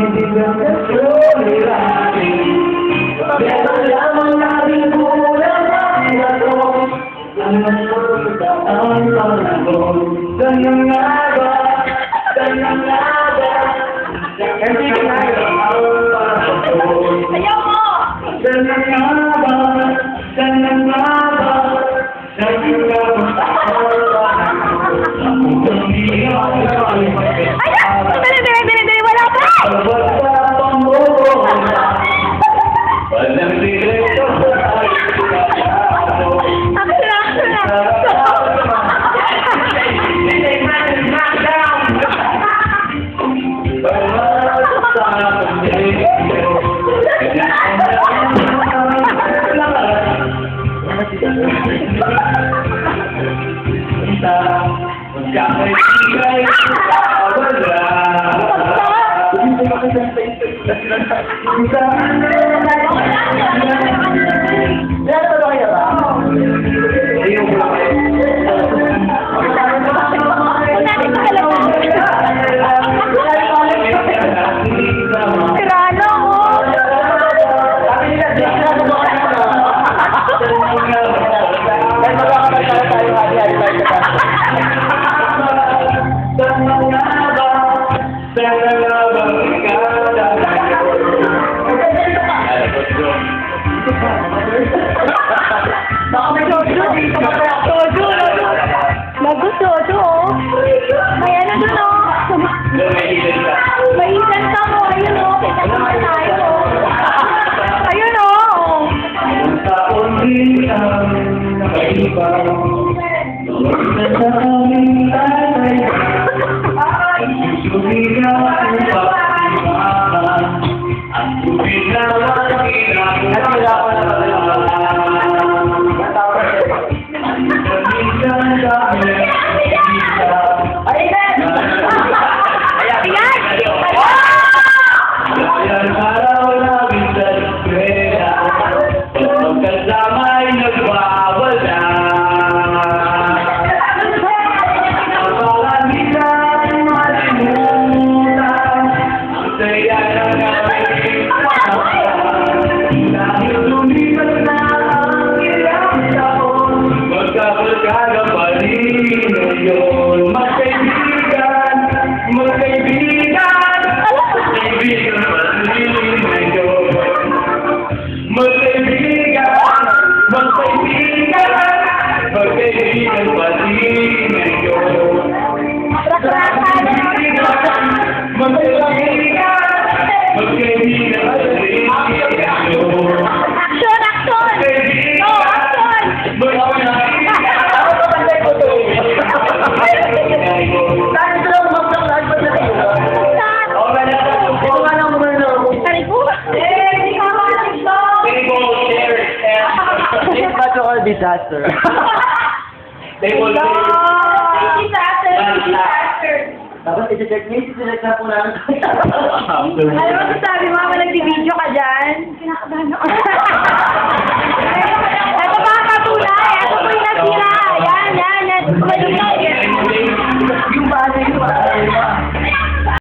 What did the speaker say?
Mabibigat na suliratin. Pero lamang natin kulang ang gato. Ang masusunod ang panahon. Ganyan nga ba? Ganyan nga ba? Hindi nga ang panahon. Ayaw mo! Ganyan nga ba? Ganyan nga ba? Ganyan nga ba? Ay! Dali! Wala pa! Walang direkto sa Action na! Nag-Jojo, oh. May ano dun, oh. May ilan ka mo. Ayun, oh. Kita naman tayo, oh. Ayun, oh. Disaster. They will Disaster! Tapos i-check me, i-check na po namin. Alam mo, sabi mo,